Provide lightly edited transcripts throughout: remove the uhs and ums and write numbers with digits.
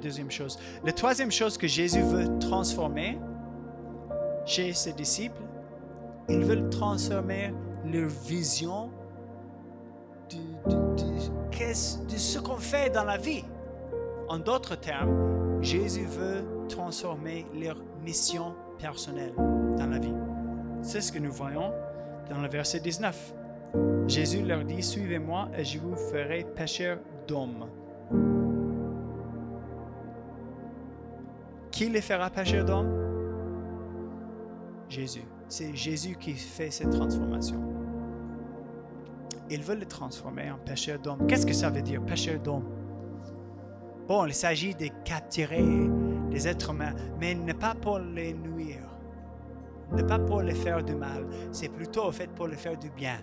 deuxième chose. La troisième chose que Jésus veut transformer chez ses disciples, il veut transformer leur vision de ce qu'on fait dans la vie. En d'autres termes, Jésus veut transformer leur mission personnelle dans la vie. C'est ce que nous voyons dans le verset 19. Jésus leur dit, « Suivez-moi et je vous ferai pêcheurs d'hommes. » Qui les fera pêcheurs d'hommes? Jésus. C'est Jésus qui fait cette transformation. Il veut les transformer en pêcheurs d'hommes. Qu'est-ce que ça veut dire, pêcheurs d'hommes? Bon, il s'agit de capturer des êtres humains, mais ne pas pour les nuire, ne pas pour les faire du mal, c'est plutôt au fait pour les faire du bien.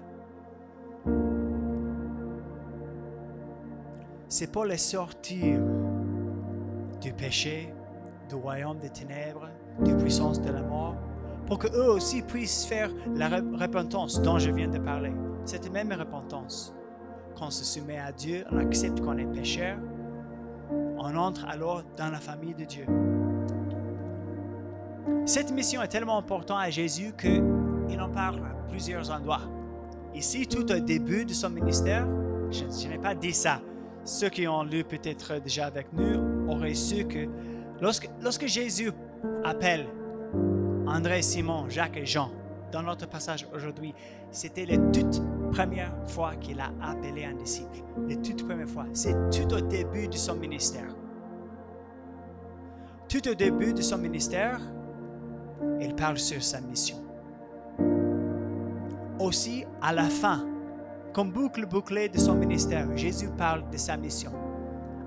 C'est pour les sortir du péché, du royaume des ténèbres, de la puissance de la mort, pour qu'eux aussi puissent faire la repentance dont je viens de parler. Cette même repentance. Quand on se soumet à Dieu, on accepte qu'on est pécheur, on entre alors dans la famille de Dieu. Cette mission est tellement importante à Jésus qu'il en parle à plusieurs endroits. Ici, tout au début de son ministère, je n'ai pas dit ça. Ceux qui ont lu peut-être déjà avec nous auraient su que lorsque Jésus appelle André, Simon, Jacques et Jean, dans notre passage aujourd'hui, c'était la toute première fois qu'il a appelé un disciple. La toute première fois. C'est tout au début de son ministère. Tout au début de son ministère, il parle sur sa mission. Aussi, à la fin, comme boucle bouclée de son ministère, Jésus parle de sa mission.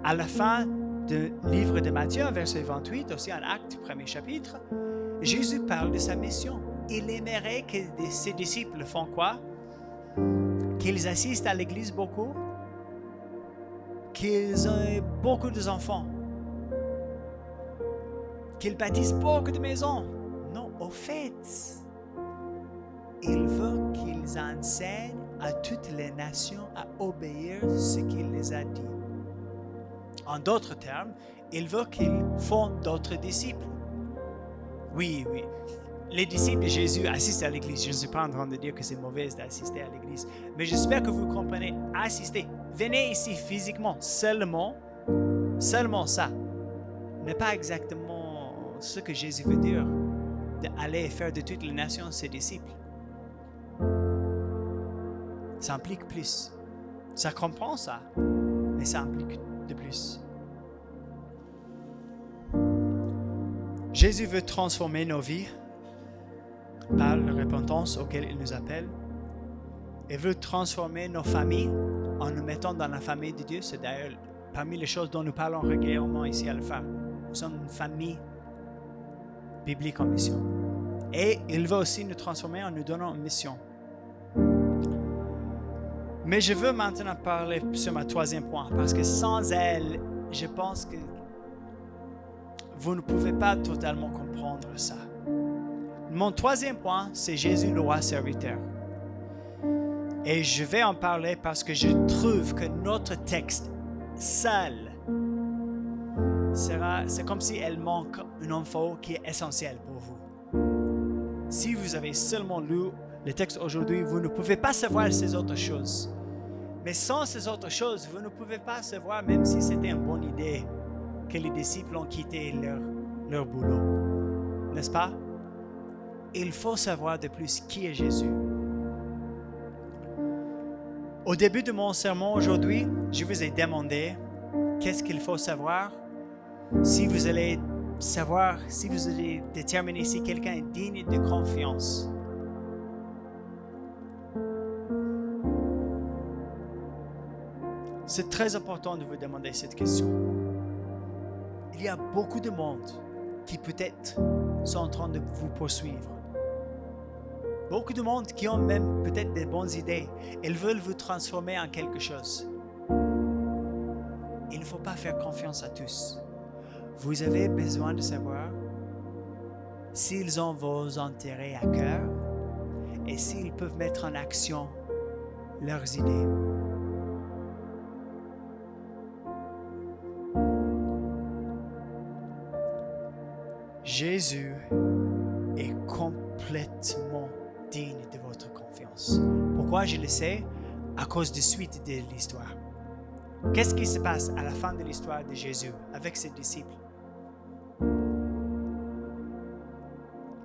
À la fin du livre de Matthieu, verset 28, aussi en Actes, premier chapitre, Jésus parle de sa mission. Il aimerait que ses disciples font quoi? Qu'ils assistent à l'église beaucoup, qu'ils aient beaucoup d'enfants, qu'ils bâtissent beaucoup de maisons. Non, au fait, il veut qu'ils enseignent à toutes les nations à obéir ce qu'il les a dit. En d'autres termes, il veut qu'ils font d'autres disciples. Oui. Les disciples de Jésus assistent à l'église. Je ne suis pas en train de dire que c'est mauvais d'assister à l'église, mais j'espère que vous comprenez. Assister. Venez ici physiquement, seulement ça. N'est pas exactement ce que Jésus veut dire, d'aller faire de toutes les nations ses disciples. Ça implique plus. Ça comprend ça, mais ça implique de plus. Jésus veut transformer nos vies par la repentance auquel il nous appelle. Il veut transformer nos familles en nous mettant dans la famille de Dieu. C'est d'ailleurs parmi les choses dont nous parlons régulièrement ici à l'Alpha. Nous sommes une famille biblique en mission. Et il veut aussi nous transformer en nous donnant une mission. Mais je veux maintenant parler sur ma troisième point, parce que sans elle, je pense que vous ne pouvez pas totalement comprendre ça. Mon troisième point, c'est Jésus le roi serviteur. Et je vais en parler parce que je trouve que notre texte seul c'est comme si elle manque une info qui est essentielle pour vous. Si vous avez seulement lu le texte aujourd'hui, vous ne pouvez pas savoir ces autres choses. Mais sans ces autres choses, vous ne pouvez pas savoir, même si c'était une bonne idée, que les disciples ont quitté leur boulot. N'est-ce pas? Il faut savoir de plus qui est Jésus. Au début de mon sermon aujourd'hui, je vous ai demandé qu'est-ce qu'il faut savoir si vous allez déterminer si quelqu'un est digne de confiance. C'est très important de vous demander cette question. Il y a beaucoup de monde qui peut-être sont en train de vous poursuivre. Beaucoup de monde qui ont même peut-être des bonnes idées. Ils veulent vous transformer en quelque chose. Il ne faut pas faire confiance à tous. Vous avez besoin de savoir s'ils ont vos intérêts à cœur et s'ils peuvent mettre en action leurs idées. Jésus est complètement digne de votre confiance. Pourquoi je le sais? À cause de suite de l'histoire. Qu'est-ce qui se passe à la fin de l'histoire de Jésus avec ses disciples?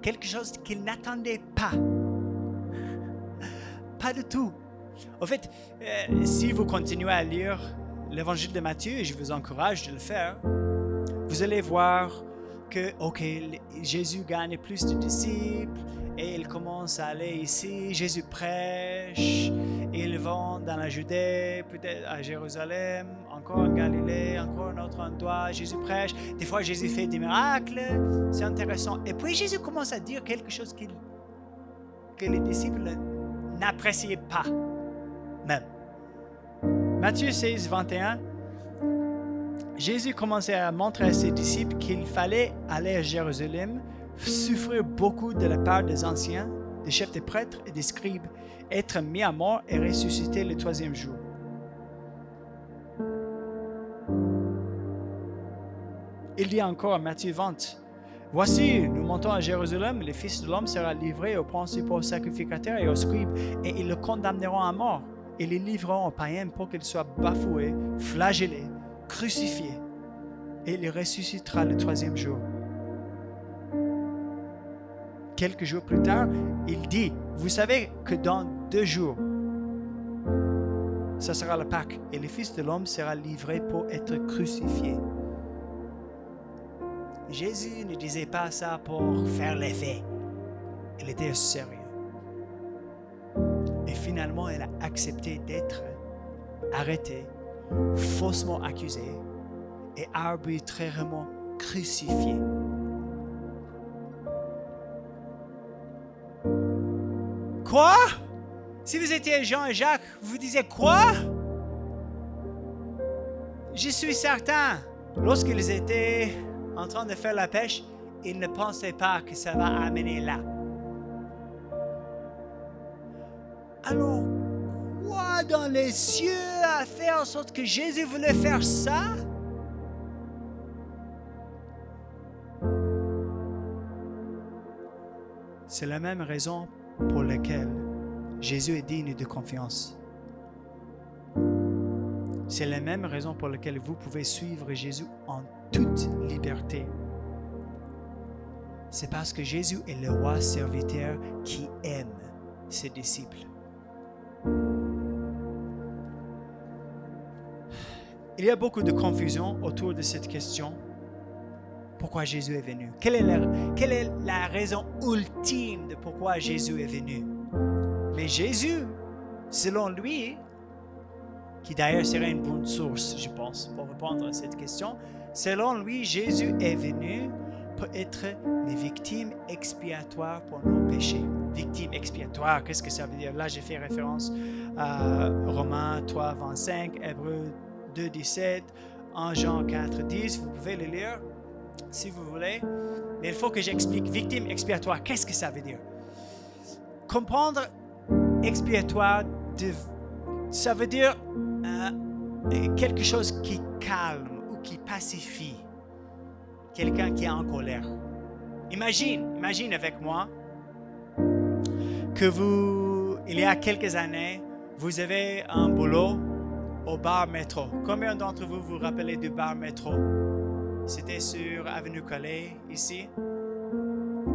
Quelque chose qu'il n'attendait pas. Pas du tout. En fait, si vous continuez à lire l'évangile de Matthieu, et je vous encourage de le faire, vous allez voir que, Jésus gagne plus de disciples et il commence à aller ici. Jésus prêche, ils vont dans la Judée, peut-être à Jérusalem, encore en Galilée, encore un autre endroit. Jésus prêche. Des fois, Jésus fait des miracles. C'est intéressant. Et puis, Jésus commence à dire quelque chose que les disciples n'appréciaient pas même. Matthieu 16, 21. Jésus commençait à montrer à ses disciples qu'il fallait aller à Jérusalem, souffrir beaucoup de la part des anciens, des chefs des prêtres et des scribes, être mis à mort et ressusciter le troisième jour. Il dit encore à Matthieu 20, « Voici, nous montons à Jérusalem, le Fils de l'homme sera livré aux principaux sacrificateurs et aux scribes, et ils le condamneront à mort, et les livreront aux païens pour qu'il soit bafoué, flagellé, crucifié, et il ressuscitera le troisième jour. » Quelques jours plus tard, il dit, « Vous savez que dans 2 jours, ça sera la Pâque, et le Fils de l'homme sera livré pour être crucifié. » Jésus ne disait pas ça pour faire l'effet. Il était sérieux. Et finalement, il a accepté d'être arrêté, faussement accusé et arbitrairement crucifié. Quoi? Si vous étiez Jean et Jacques, vous disiez quoi? Je suis certain, lorsqu'ils étaient en train de faire la pêche, ils ne pensaient pas que ça va amener là. Alors, quoi dans les cieux a fait en sorte que Jésus voulait faire ça? C'est la même raison pour laquelle Jésus est digne de confiance. C'est la même raison pour laquelle vous pouvez suivre Jésus en toute liberté. C'est parce que Jésus est le roi serviteur qui aime ses disciples. Il y a beaucoup de confusion autour de cette question. Pourquoi Jésus est venu? Quelle est la raison ultime de pourquoi Jésus est venu? Mais Jésus, selon lui, qui d'ailleurs serait une bonne source, je pense, pour répondre à cette question, selon lui, Jésus est venu pour être les victimes expiatoires pour nos péchés. Victime expiatoire, qu'est-ce que ça veut dire? Là, j'ai fait référence à Romains 3, 25, Hébreux 2, 17, 1 Jean 4, 10. Vous pouvez le lire si vous voulez. Mais il faut que j'explique victime expiatoire. Qu'est-ce que ça veut dire? Comprendre expiatoire, ça veut dire quelque chose qui calme ou qui pacifie quelqu'un qui est en colère. Imagine avec moi que il y a quelques années, vous avez un boulot au bar métro. Combien d'entre vous vous rappelez du bar métro? C'était sur Avenue Calais, ici.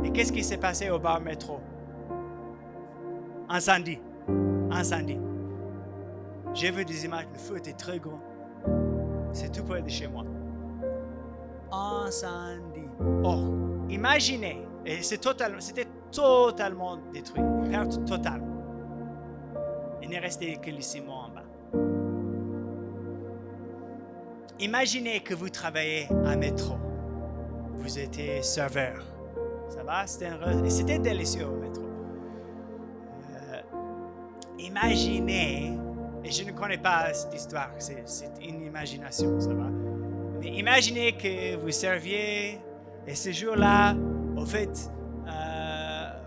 Et qu'est-ce qui s'est passé au bar métro? Incendie. J'ai vu des images, le feu était très grand. C'est tout près de chez moi. Incendie. Or, imaginez, et c'était totalement détruit, perte totale. Il n'est resté que les ciments en bas. Imaginez que vous travaillez à métro. Vous étiez serveur. Ça va? C'était délicieux au métro. Imaginez, et je ne connais pas cette histoire, c'est une imagination, ça va? Mais imaginez que vous serviez et ce jour-là, au fait,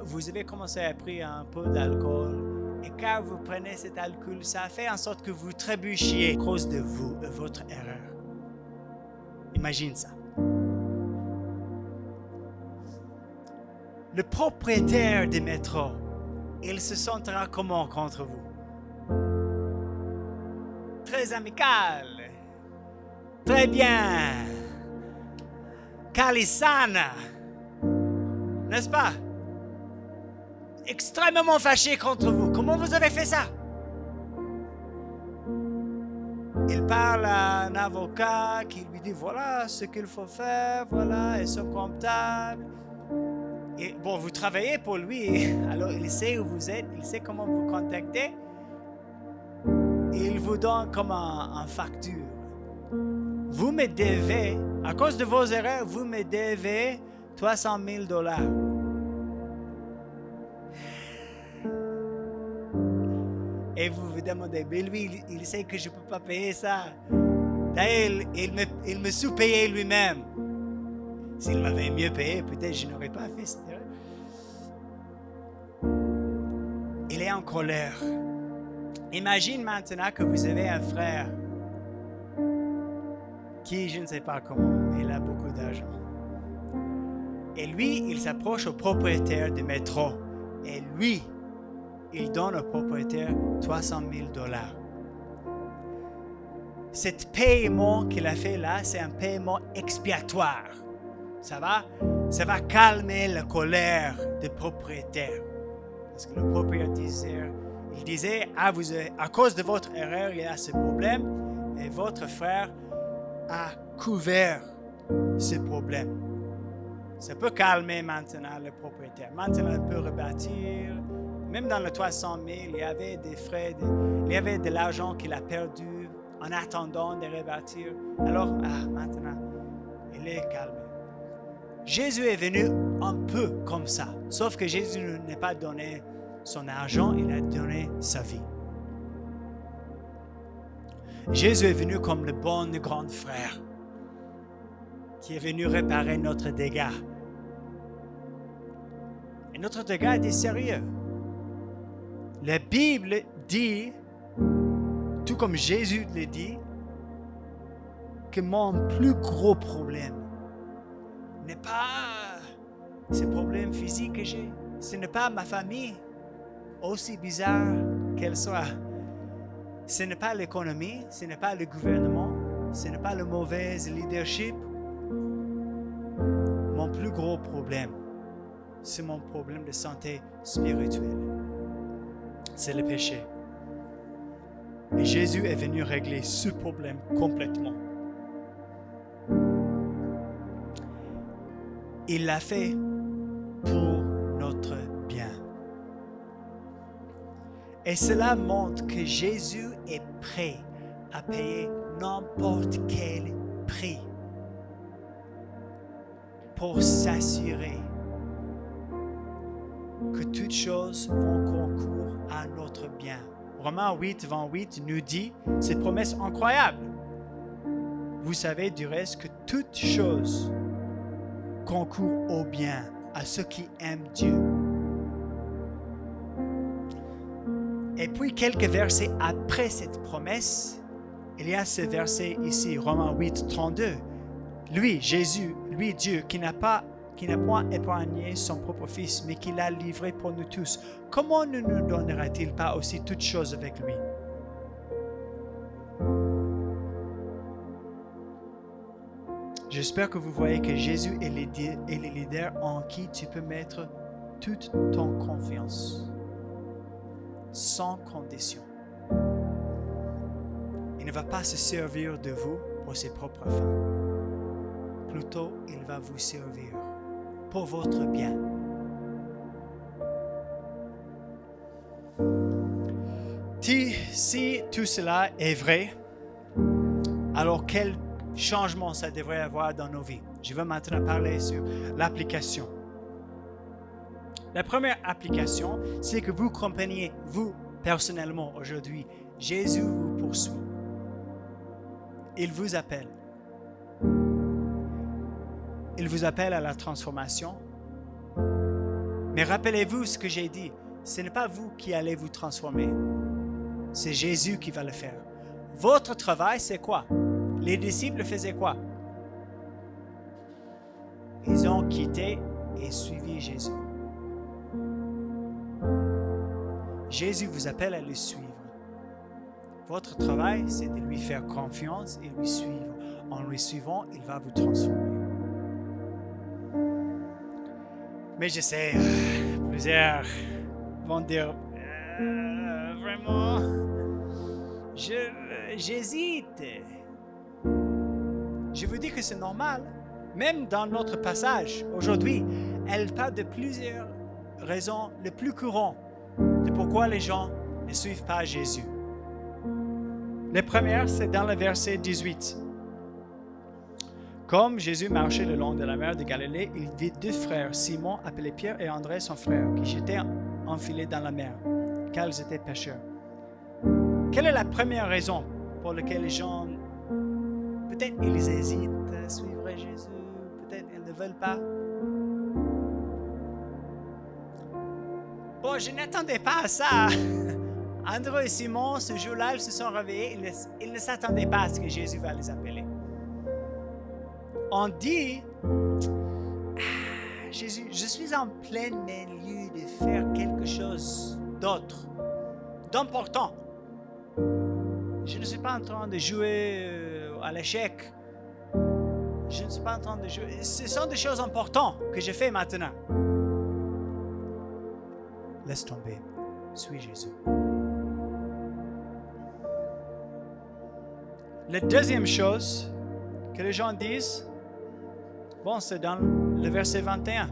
vous avez commencé à prendre un peu d'alcool. Et quand vous prenez cet alcool, ça fait en sorte que vous trébuchiez à cause de votre erreur. Imagine ça. le propriétaire du métro, il se sentira comment contre vous? Très amical. Très bien. Kalisana. N'est-ce pas? Extrêmement fâché contre vous. Comment vous avez fait ça? Il parle à un avocat qui lui dit voilà ce qu'il faut faire, voilà, et son comptable. Et bon, vous travaillez pour lui, alors il sait où vous êtes, il sait comment vous contacter. Et il vous donne comme un facture. Vous me devez, à cause de vos erreurs, vous me devez 300 000 $. Et vous vous demandez, mais lui, il sait que je ne peux pas payer ça. D'ailleurs, il me sous-payait lui-même. S'il m'avait mieux payé, peut-être je n'aurais pas fait ça. Il est en colère. Imagine maintenant que vous avez un frère qui, je ne sais pas comment, mais il a beaucoup d'argent. Et lui, il s'approche au propriétaire du métro. Et lui, il donne au propriétaire 300 000 $. Cet paiement qu'il a fait là, c'est un paiement expiatoire. Ça va calmer la colère du propriétaire. Parce que le propriétaire disait, à cause de votre erreur, il y a ce problème, et votre frère a couvert ce problème. Ça peut calmer maintenant le propriétaire. Maintenant, il peut rebâtir. Même dans le 300 000, il y avait des frais, il y avait de l'argent qu'il a perdu en attendant de rebâtir. Alors, maintenant, il est calme. Jésus est venu un peu comme ça. Sauf que Jésus n'a pas donné son argent, il a donné sa vie. Jésus est venu comme le bon grand frère qui est venu réparer notre dégât. Et notre dégât est sérieux. La Bible dit, tout comme Jésus le dit, que mon plus gros problème n'est pas ce problème physique que j'ai. Ce n'est pas ma famille, aussi bizarre qu'elle soit. Ce n'est pas l'économie, ce n'est pas le gouvernement, ce n'est pas le mauvais leadership. Mon plus gros problème, c'est mon problème de santé spirituelle. C'est le péché. Et Jésus est venu régler ce problème complètement. Il l'a fait pour notre bien. Et cela montre que Jésus est prêt à payer n'importe quel prix pour s'assurer que toutes choses vont concourir à notre bien. Romains 8, 28 nous dit cette promesse incroyable. Vous savez du reste que toutes choses concourent au bien à ceux qui aiment Dieu. Et puis quelques versets après cette promesse, il y a ce verset ici, Romains 8, 32. Lui, Jésus, lui Dieu, qui n'a point épargné son propre Fils, mais qui l'a livré pour nous tous, comment ne nous donnera-t-il pas aussi toutes choses avec lui? J'espère que vous voyez que Jésus est le leader en qui tu peux mettre toute ton confiance, sans condition. Il ne va pas se servir de vous pour ses propres fins. Plutôt, il va vous servir pour votre bien. Si tout cela est vrai, alors quel changement ça devrait avoir dans nos vies? Je vais maintenant parler sur l'application. La première application, c'est que vous compreniez, vous, personnellement, aujourd'hui, Jésus vous poursuit. Il vous appelle. Il vous appelle à la transformation. Mais rappelez-vous ce que j'ai dit. Ce n'est pas vous qui allez vous transformer. C'est Jésus qui va le faire. Votre travail, c'est quoi? Les disciples faisaient quoi? Ils ont quitté et suivi Jésus. Jésus vous appelle à le suivre. Votre travail, c'est de lui faire confiance et lui suivre. En lui suivant, il va vous transformer. Mais je sais, plusieurs vont dire, vraiment, j'hésite. Je vous dis que c'est normal. Même dans notre passage, aujourd'hui, elle parle de plusieurs raisons les plus courantes de pourquoi les gens ne suivent pas Jésus. La première, c'est dans le verset 18. Comme Jésus marchait le long de la mer de Galilée, il vit deux frères, Simon, appelé Pierre, et André, son frère, qui jetaient enfilés dans la mer, car ils étaient pêcheurs. Quelle est la première raison pour laquelle les gens, peut-être ils hésitent à suivre Jésus, peut-être ils ne veulent pas? Bon, je n'attendais pas à ça. André et Simon, ce jour-là, ils se sont réveillés. Ils ne s'attendaient pas à ce que Jésus va les appeler. On dit, Jésus, je suis en plein milieu de faire quelque chose d'autre, d'important. Je ne suis pas en train de jouer à l'échec. Je ne suis pas en train de jouer. Ce sont des choses importantes que je fais maintenant. Laisse tomber. Suis Jésus. La deuxième chose que les gens disent, bon, c'est dans le verset 21.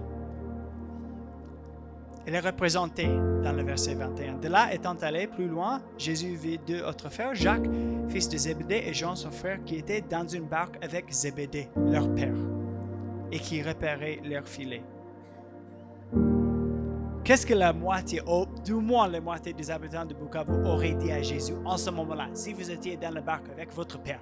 Elle est représentée dans le verset 21. De là, étant allé plus loin, Jésus vit deux autres frères, Jacques, fils de Zébédée, et Jean, son frère, qui étaient dans une barque avec Zébédée, leur père, et qui réparaient leurs filets. Qu'est-ce que la moitié, du moins la moitié des habitants de Bukavu auraient dit à Jésus en ce moment-là, si vous étiez dans la barque avec votre père?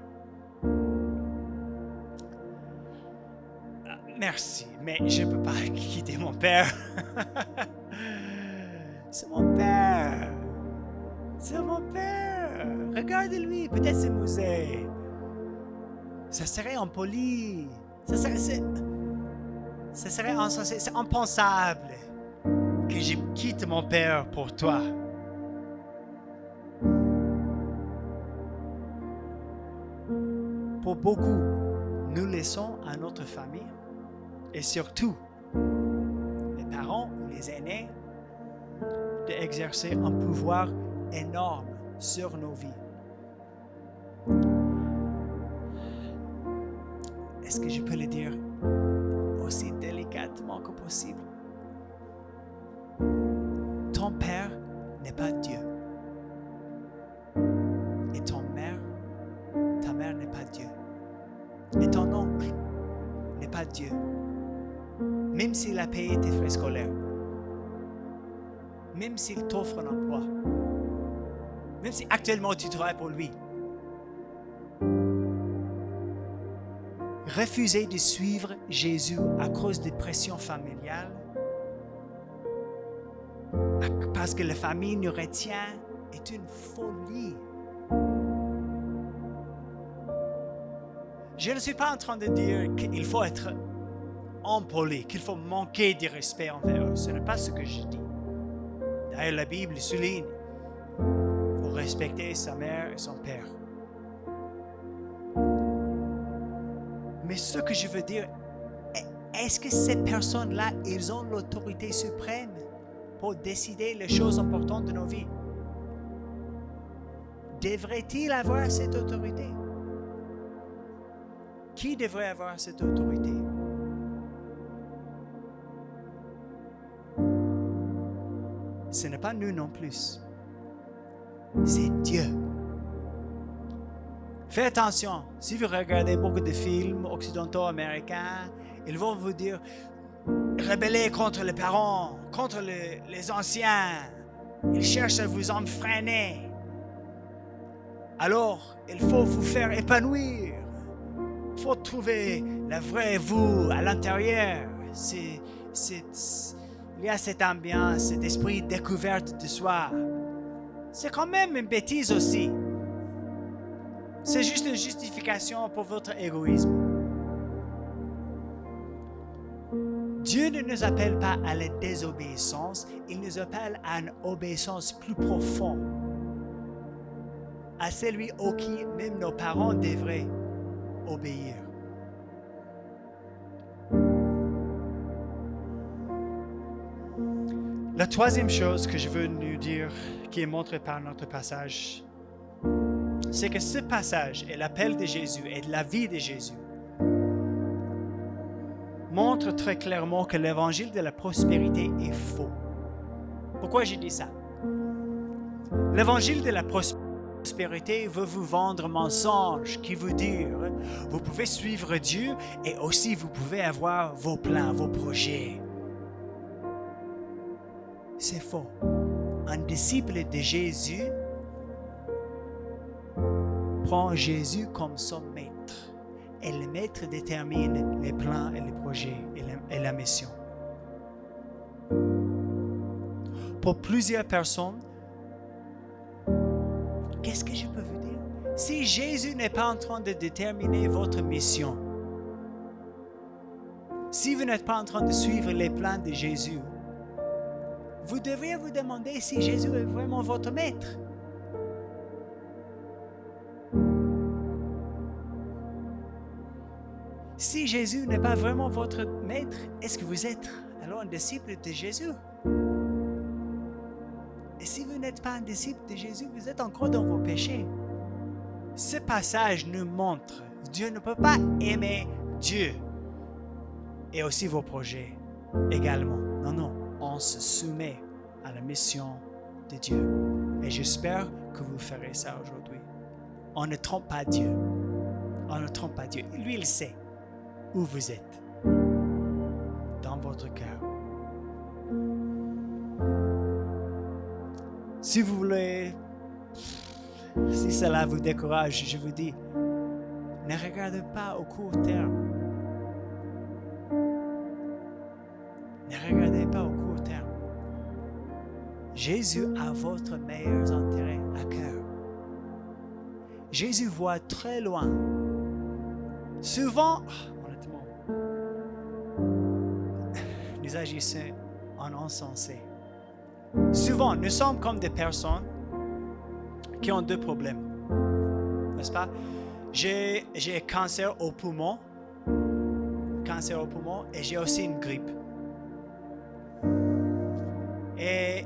Merci, mais je ne peux pas quitter mon père. C'est mon père. C'est mon père. Regardez-lui, peut-être c'est musée. Ça serait impoli. Ça serait insensé. C'est impensable que je quitte mon père pour toi. Pour beaucoup, nous laissons à notre famille et surtout les parents ou les aînés d'exercer un pouvoir énorme sur nos vies. Est-ce que je peux le dire aussi délicatement que possible? Ton père n'est pas Dieu. Et ta mère n'est pas Dieu. Et ton oncle n'est pas Dieu. Même s'il a payé tes frais scolaires. Même s'il t'offre un emploi. Même si actuellement tu travailles pour lui. Refuser de suivre Jésus à cause des pressions familiales, parce que la famille nous retient, est une folie. Je ne suis pas en train de dire qu'il faut être impoli, qu'il faut manquer de respect envers eux. Ce n'est pas ce que je dis. D'ailleurs, la Bible souligne qu'il faut respecter sa mère et son père. Mais ce que je veux dire, est-ce que ces personnes-là, ils ont l'autorité suprême pour décider les choses importantes de nos vies? Devrait-il avoir cette autorité? Qui devrait avoir cette autorité? Ce n'est pas nous non plus. C'est Dieu. Faites attention, si vous regardez beaucoup de films occidentaux américains, ils vont vous dire rebellez contre les parents, contre les anciens. Ils cherchent à vous enfreiner. Alors, il faut vous faire épanouir. Il faut trouver la vraie vous à l'intérieur. Il y a cette ambiance, cet esprit de découverte de soi. C'est quand même une bêtise aussi. C'est juste une justification pour votre égoïsme. Dieu ne nous appelle pas à la désobéissance, il nous appelle à une obéissance plus profonde, à celui auquel même nos parents devraient obéir. La troisième chose que je veux nous dire, qui est montrée par notre passage, c'est que ce passage et l'appel de Jésus et de la vie de Jésus montrent très clairement que l'évangile de la prospérité est faux. Pourquoi j'ai dit ça? L'évangile de la prospérité veut vous vendre un mensonge qui veut dire vous pouvez suivre Dieu et aussi vous pouvez avoir vos plans, vos projets. C'est faux. Un disciple de Jésus prend Jésus comme son maître. Et le maître détermine les plans et les projets et la mission. Pour plusieurs personnes, qu'est-ce que je peux vous dire? Si Jésus n'est pas en train de déterminer votre mission, si vous n'êtes pas en train de suivre les plans de Jésus, vous devriez vous demander si Jésus est vraiment votre maître. Si Jésus n'est pas vraiment votre maître, est-ce que vous êtes alors un disciple de Jésus? Et si vous n'êtes pas un disciple de Jésus, vous êtes encore dans vos péchés. Ce passage nous montre que Dieu ne peut pas aimer Dieu et aussi vos projets également. Non, non, on se soumet à la mission de Dieu. Et j'espère que vous ferez ça aujourd'hui. On ne trompe pas Dieu. On ne trompe pas Dieu. Lui, il sait où vous êtes dans votre cœur. Si vous voulez, si cela vous décourage, je vous dis, ne regardez pas au court terme. Ne regardez pas au court terme. Jésus a votre meilleur intérêt à cœur. Jésus voit très loin. Souvent, nous agissons en insensé. Souvent, nous sommes comme des personnes qui ont deux problèmes. N'est-ce pas? J'ai cancer au poumon. Et j'ai aussi une grippe. Et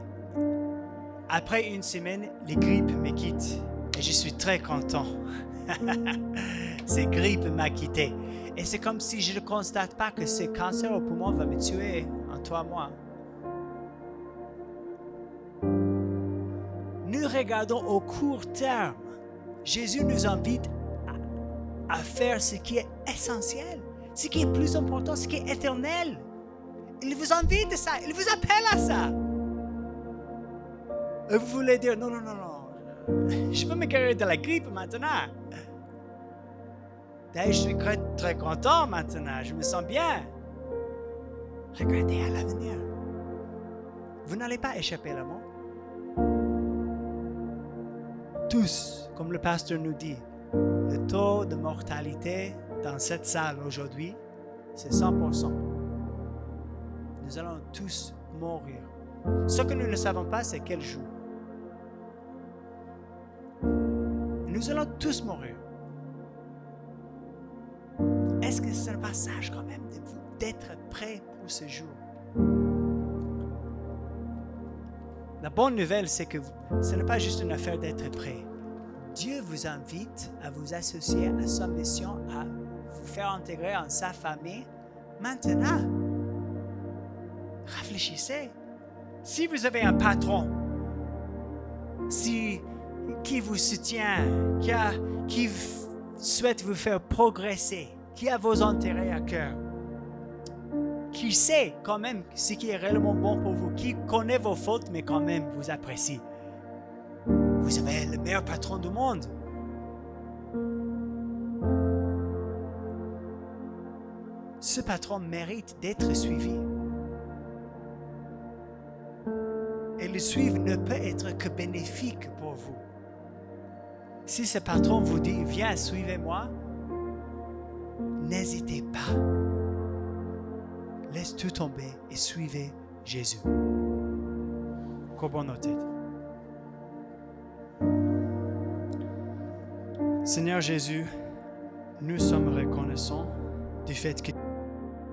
après une semaine, les grippes me quittent. Et je suis très content. Ces grippes m'a quitté. Et c'est comme si je ne constate pas que ce cancer au poumon va me tuer en 3 mois. Nous regardons au court terme. Jésus nous invite à faire ce qui est essentiel, ce qui est plus important, ce qui est éternel. Il vous invite à ça, il vous appelle à ça. Et vous voulez dire, non, je veux me guérir de la grippe maintenant. Je suis très content maintenant, je me sens bien. Regardez à l'avenir. Vous n'allez pas échapper à la mort. Tous, comme le pasteur nous dit, le taux de mortalité dans cette salle aujourd'hui, c'est 100%. Nous allons tous mourir. Ce que nous ne savons pas, c'est quel jour. Nous allons tous mourir. Est-ce que c'est un passage quand même d'être prêt pour ce jour? La bonne nouvelle, c'est que ce n'est pas juste une affaire d'être prêt. Dieu vous invite à vous associer à sa mission, à vous faire intégrer en sa famille maintenant. Réfléchissez. Si vous avez un patron, qui vous soutient, qui souhaite vous faire progresser, qui a vos intérêts à cœur, qui sait quand même ce qui est réellement bon pour vous, qui connaît vos fautes, mais quand même vous apprécie. Vous avez le meilleur patron du monde. Ce patron mérite d'être suivi. Et le suivre ne peut être que bénéfique pour vous. Si ce patron vous dit, viens, suivez-moi, n'hésitez pas. laisse tout tomber et suivez Jésus. Courbons nos têtes. Seigneur Jésus, nous sommes reconnaissants du fait que